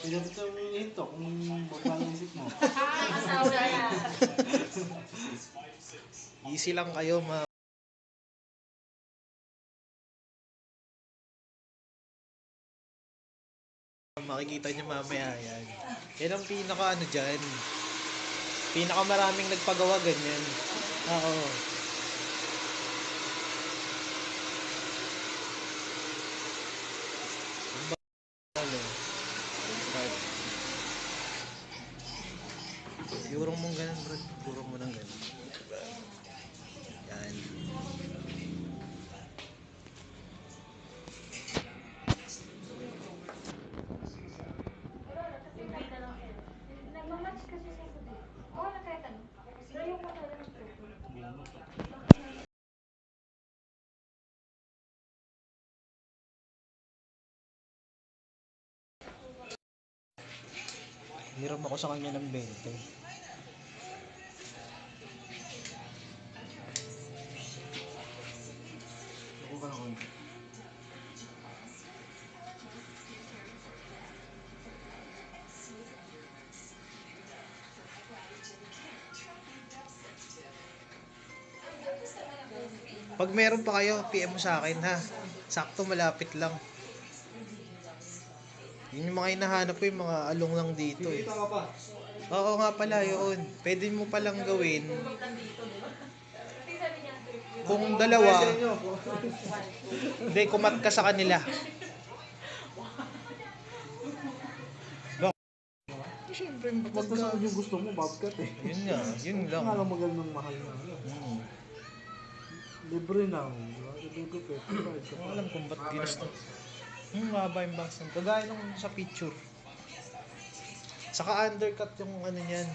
Pinapit mo yung ito kung babae isip mo. Asawa na. Easy lang kayo, makikita nyo mamaya yan. Yan ang pinaka ano dyan. Pinaka maraming nagpagawa ganyan. Oo. Ano? Start. Sigurong mong ganun bro. Sigurong mo ng ganun. Yan. Nagmamatch kasi sa kundi. Oo, nakaya Pero yung mga lang Hiram ako sa kanya ng 20. Ako ka na konti. Pag meron pa kayo, PM mo sa akin ha. Sakto malapit lang. Yun yung mga hinahanap ko, yung mga along lang dito eh. Kikita ka pa. Oo nga pala yun. Pwede mo palang gawin. Kung dalawa, Sa inyo. hindi, kumat ka sa kanila. Siyempre, Basta saan yung gusto mo, bobcat eh. Yun nga, yun lang. Nga lang magandang mahal na. Hmm. Libre lang. Libre pet. Provide ka Hindi ko pa. alam kung ba't ginusto. Maba yung box. Kagaya nung sa picture. Saka undercut yung ano niyan.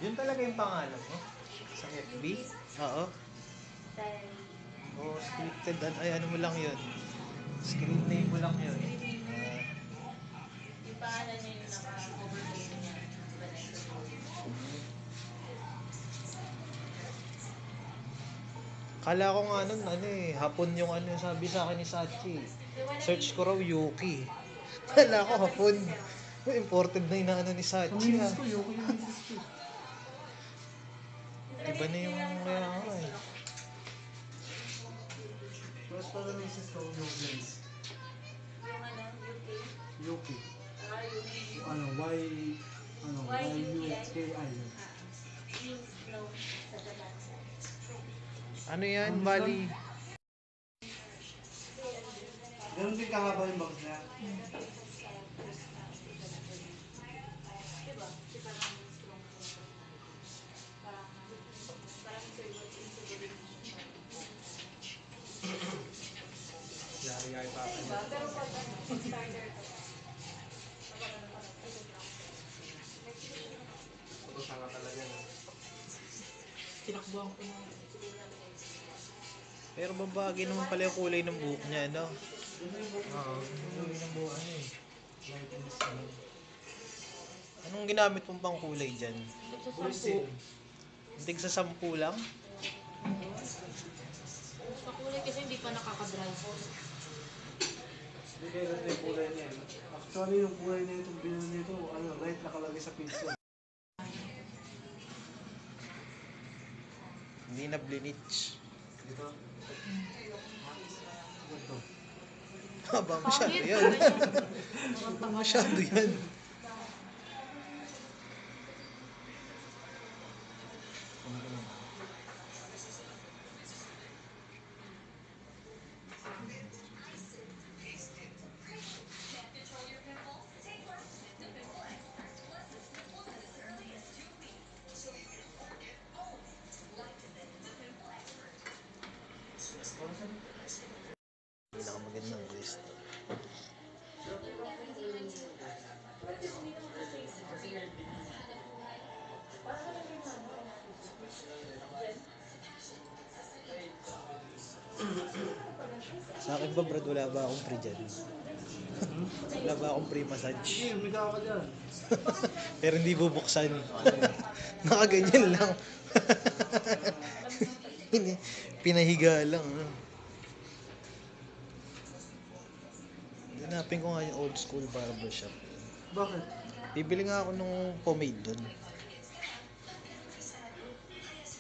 Yun talaga yung pangalan mo? Sa FB? Oo. Oo, scripted. Ay, ano mo lang yun? Screen name mo lang yun. Yung pangalan niya yung naka-overlay niya. Kala ko nga nun, ano eh, hapon yung ano sabi sa akin ni Sachi. Search ko raw Yuki. Kala ko hapon. Imported na inaano ni Sa Sachi misis ah. ko, yung misis ko. Iba na yung kaya nga eh. Mas pala misis ko, yung misis. Yung ano, UK. Yuki. UK. Ano, Y-U-K-I. Means no sa Japan. Ano yan, Bali? Ganun din kahaba yung box niya. Diba? Di parang strong. Parang Yari-yari pa. diba? Pero pag ano, starter ka. Tanga talaga no. Tinakbuhan ko na. Pero babagi naman pala yung kulay ng buhok niya, no? Oo, kulay ng buhok niya eh. Anong ginamit mong pang kulay dyan? Buisit. Tig sa 10 lang? Sa kulay kasi hindi pa nakaka-dry. Hindi kaya ganito yung kulay niya. Actually, yung kulay na itong binili nito, ano, right nakalagay sa pizza. Hindi na blinich. Dito. Ito. Haba masyado yan. Haba masyado yan. Sa akin ba, Brad, wala ba akong free dyan? Wala ba akong free Sige, massage? umiga ka dyan. Pero hindi bubuksan. Nakaganyan lang. Pinahiga lang. Hanapin ko nga yung old school barbershop. Bakit? Bibili nga ako nung pomade dun.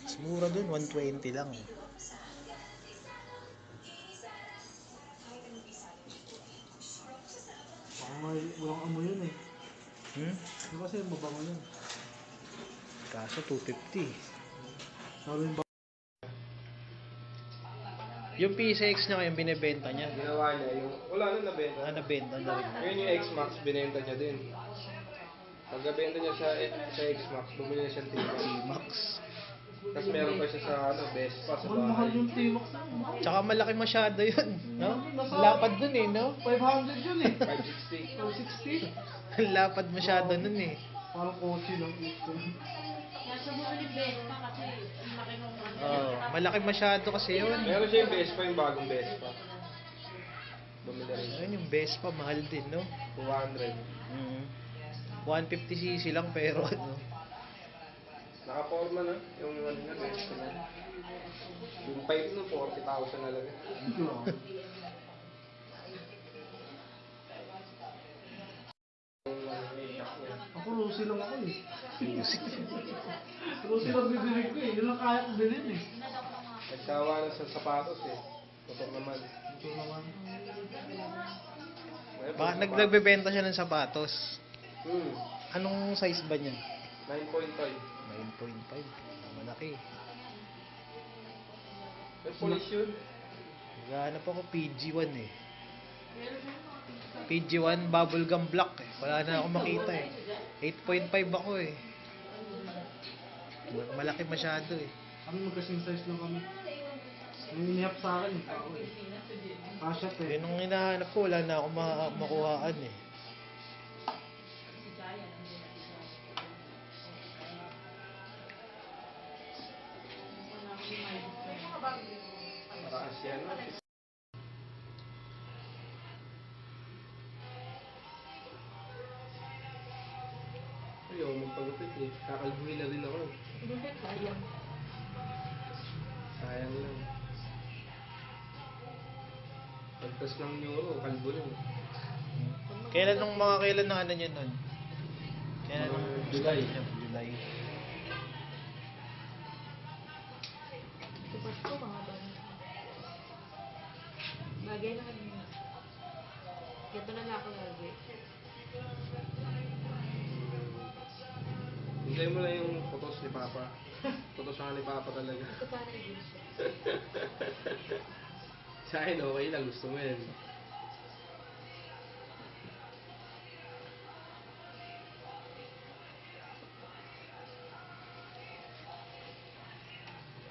Mas mura dun, 120 lang. Baka walang amoy yun eh. Hmm? Di kasi mabango yun. Kaso 250. Sabi yung Yung PCX niya kayong binibenta niya. Ginawa niya yung, wala na nabenta. Nabenta na rin. Ngayon yung X-Max, binenta niya din. Pagkabenta niya sa X-Max, bumili na siya ng T-Max. Max. Tapos meron pa siya sa Vespa sa mahal bahay. yung T-Max na. Tsaka malaki masyado yun. No? Lapad dun eh, no? 500 yun eh. 560. 260. Lapad masyado nun eh. Parang kotse lang ito. Nasa bumalik Vespa kasi ang laki nung ano. Oh, malaki masyado kasi yun. Meron siya yung Vespa, yung bagong Vespa. Bumili rin siya. Ayun yung Vespa, mahal din, no? 200. 150cc lang pero ano. Nakaporma na, yung ano na, Vespa na. Yung pipe nun, 40,000 na lang. Yung ano, yung jack niya. Ako Rusi lang ako eh. Rusi lang bibili ko eh. Yun lang kaya kong bilhin eh. Nagsawa na sa sapatos eh. Motor naman. Ito naman. Ngayon, Baka sapatos. nagbebenta siya ng sapatos. Anong size ba niya? 9.5. 9.5. Malaki. May polish yun. Naghahanap ako PG1 eh. PG1 bubblegum black eh. Wala na ako makita eh. 8.5 ako eh. Malaki masyado eh. Kami magkasing size lang kami. Yung inihap sa akin eh. Ako eh. Kasyat eh. Yun ang hinahanap ko. Wala na ako makuhaan eh. Para Asian na. Ayaw magpagupit eh. Kakalbuhin na rin ako. Sayang lang. Pagtas ng euro, kalbo na eh. Kailan ng ano niya nun? Kailan nung July. July. Tupas ko mga bang. Bagay na kami. Ganito na lang ako lagi. Hintay mo lang yung photos ni Papa. Photos nga ni Papa talaga. Ito para i Sa akin, okay lang. Gusto mo yan.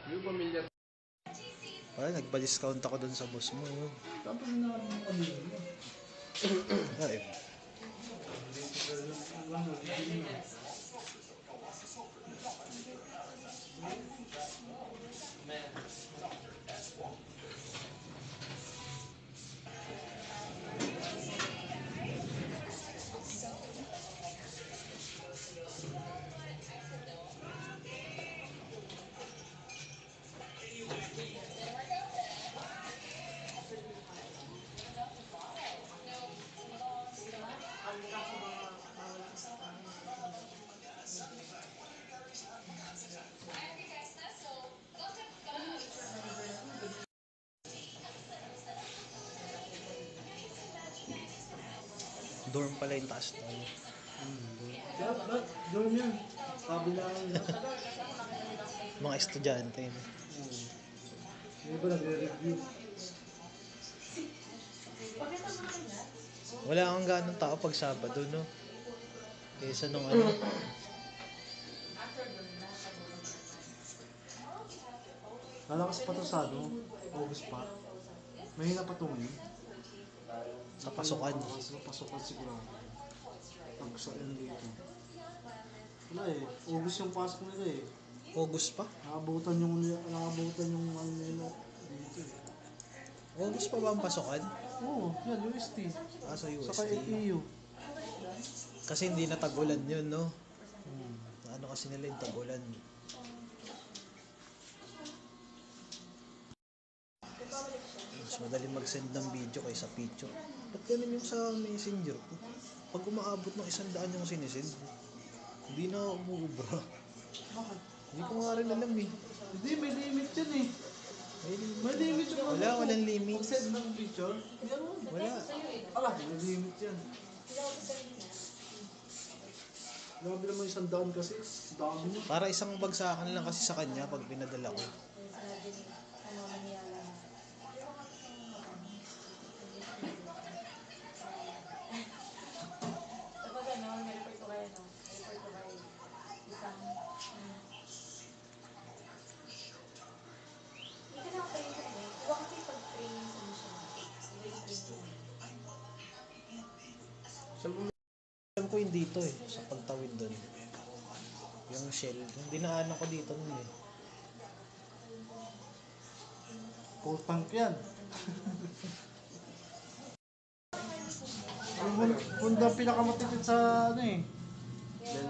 Yung pamilya. Ay, nagpa-discount ako dun sa boss mo. Yun. Tapos na ano yun. Ay, dorm pala yung taas na yun. Ba't? Doon yan. Sabi lang yun. Mga estudyante yun. Yung iba nagre-review. Wala kang ganong tao pag Sabado, no? Kaysa nung ano. Lalakas pa to sa ano. August pa. Mahina pa to ngayon. Sa pasukan. Sa pasukan siguro. Pag sa end dito. Wala eh. August yung pasok nila eh. August pa? Nakabutan yung ano nila dito eh. August pa ba ang pasokan? Oo, yan, UST. Sa Saka UST. FEU. Kasi hindi na tag-ulan yun, no? Ano kasi nila yung tag-ulan. Mas madali mag-send ng video kaysa picture. Ba't ganun yung sa messenger ko? Pag umaabot ng 100 yung sinisend, hindi na ako umuubra. Bakit? Hindi ko nga rin alam eh. Hindi, may limit yan eh. May limit. May limit yung Wala, walang limit. Pag-send ng picture, meron. Wala. Ala, may limit yan. Grabe naman 100 kasi. Dami mo. Para isang bagsakan lang kasi sa kanya pag pinadala ko. Tapos ano, may-report ko kayo, no? May-report ko kayo. Isang, hindi ka nakatrain sa ano. Iba kasi pag-train sa mission. Iba yung training. Alam ko yung dito eh, sa pagtawid doon. Yung shell. Yung dinaanan ko dito nun eh. Full tank yan. Ang Honda pinakamatipid sa ano eh.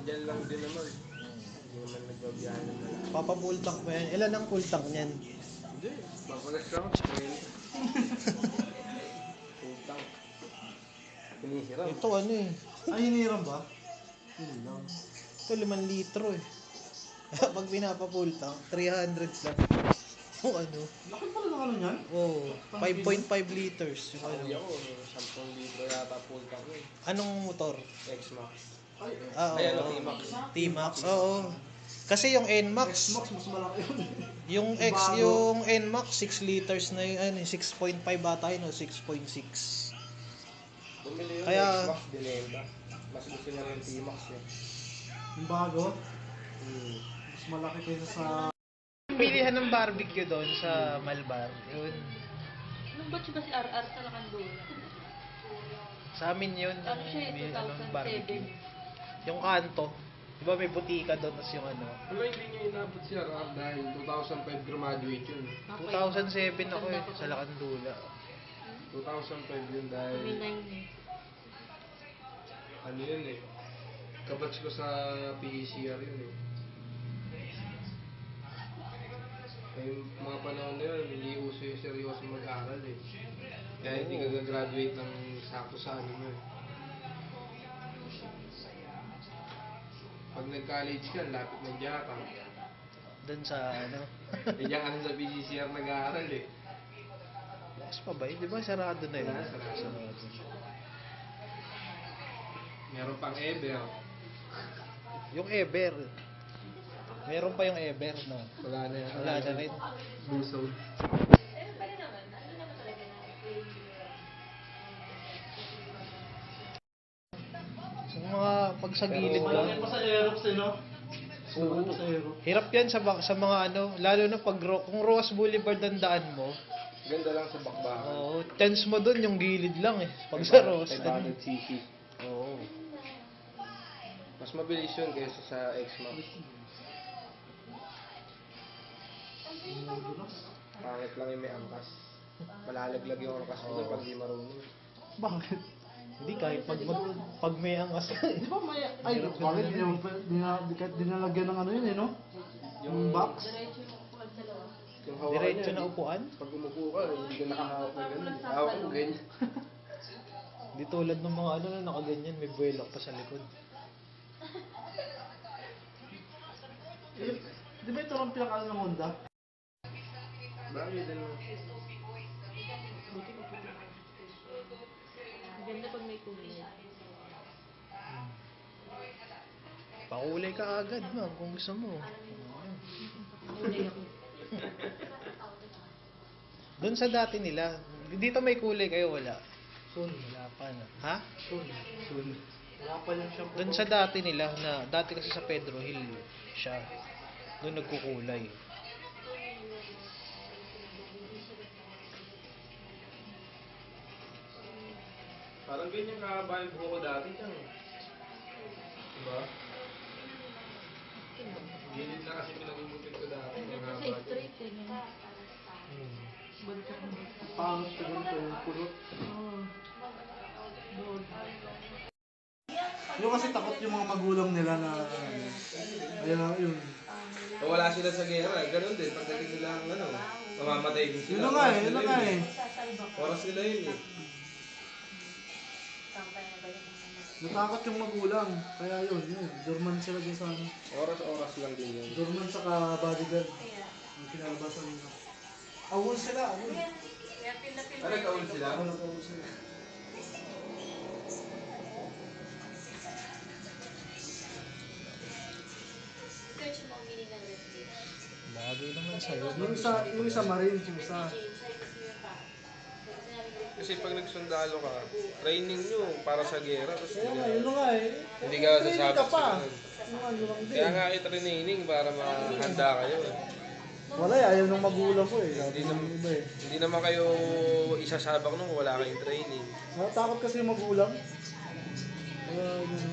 Dyan lang din naman. Hindi naman nagbabiyahan naman. Papa full tank mo yan. Ilan ang full tank niyan? Hindi, babalas lang. Utang. Pinihiram. Ito ano eh. Ay, hiniram ba? Hindi lang. Ito 5 litro eh. Pag pinapa full tank, 300 lang. O ano? Laki pala ng ano yan? Oh, 5.5 liters. Yung Hindi ano. ako, 10 litro yata full tank eh. Anong motor? X-Max. Ay, Ah, Ay, ano, oo. T-Max. T-Max, oo. Kasi yung NMAX, X-Max mas malaki yun. yung Bago. yung NMAX 6 liters na yun, ano, 6.5 ata yun o 6.6. Bumili yung Kaya- X-Max, binenta. Mas gusto niya yung T-Max eh. Yung bago, mas malaki kaysa sa... Pilihan ng barbecue doon sa Malbar. Yun. Anong batch ba si RR sa Lakandula? Sa amin yun, Ano siya, yung anong 2007. barbecue. Yung kanto. Di ba may butika doon, tapos yung ano. Wala, hindi niya inabot siya Rab dahil 2005 graduate yun. 2007 ako eh, sa Lakandula. 2005 yun dahil Kami 9 eh. ano yun eh. Kabatch ko sa PECR yun eh. Yung mga panahon na yun, hindi uso yung seryoso mag-aral eh. Kaya hindi ka gagraduate ng sakto sa ano mo eh. Pag nag-college ka, lapit ng Jaka. Doon sa ano. Eh, diyan ka na sa PECR nag-aaral eh. Bukas pa ba? Di ba sarado na yun? Wala, sarado. Meron pang Eber. Yung Ever. Meron pa yung Ever, no? Wala na yan. Wala na rin. Blue Zone. Eh, pwede naman. Ano naman talaga na i-train Sa mga pag sa gilid Malaki lang. pa sa Aerox eh, no? Oo. Malaki pa sa Aerox. Hirap yan sa mga ano, lalo na pag kung Roas Boulevard ang daan mo. Ganda lang sa bakbakan. Oo, chance mo doon yung gilid lang eh. Pag sa Roas. 500 cc. Oo. Mas mabilis yun kaysa sa X-Max. Pangit lang yung may angkas. Malalaglag yung angkas mo doon pag di marunong. Bakit? Hindi kahit pag may angas. Di ba may... Ay, bakit kahit dinalagyan ng ano yun eh, no? Yung box? Yung hawakan Diretso niya, na upuan. Pag umupo ka, hindi ka nakahawak na ganun. Hawak mo ganyan. Di tulad ng mga ano na nakaganyan, may buwelak pa sa likod. Di ba ito ang pinakaano ng Honda? Bakit ano? Maganda pag may kulay. Pakulay ka agad, ma'am, kung gusto mo. Kulay ako. Doon sa dati nila, dito may kulay kayo, wala. Wala pa na. Ha? Wala pa lang siyang... Doon sa dati nila, na dati kasi sa Pedro Hill siya. Doon nagkukulay. Parang ganyan kahaba yung buho ko dati dyan. Diba? Gilid na kasi pinagumupit ko dati. Ang Kasi haba dyan. straight eh. No? Pangit ka ganito yung pulot. Yung kasi takot yung mga magulang nila na ayun yun. Kung wala sila sa gera, ganun din. Pagdating nila ang mamamatay din sila. Yun na nga eh, yun na nga eh. Oras nila yun eh. Natakot yung magulang. Kaya yun. Dorman sila dyan sa ano. Oras lang din yun. Dorman saka bodyguard. Ang kinalabasan nila. Awol sila, awol. Ano kaul sila? Awol sila. Bagay naman sa'yo. Yung isa Marines, yung isa. Kasi pag nagsundalo ka, training nyo para sa gera. Tapos Kaya nga, yun na nga eh. hindi ka Training sasabak ka pa. sa ganun. Yung ano lang din. Kaya nga training para mahanda kayo. Wala eh, ayaw ng magulang ko eh. Sabi Hindi ng naman- iba eh. Hindi naman kayo isasabak nung wala kayong training. Natatakot kasi yung magulang. Kaya yun.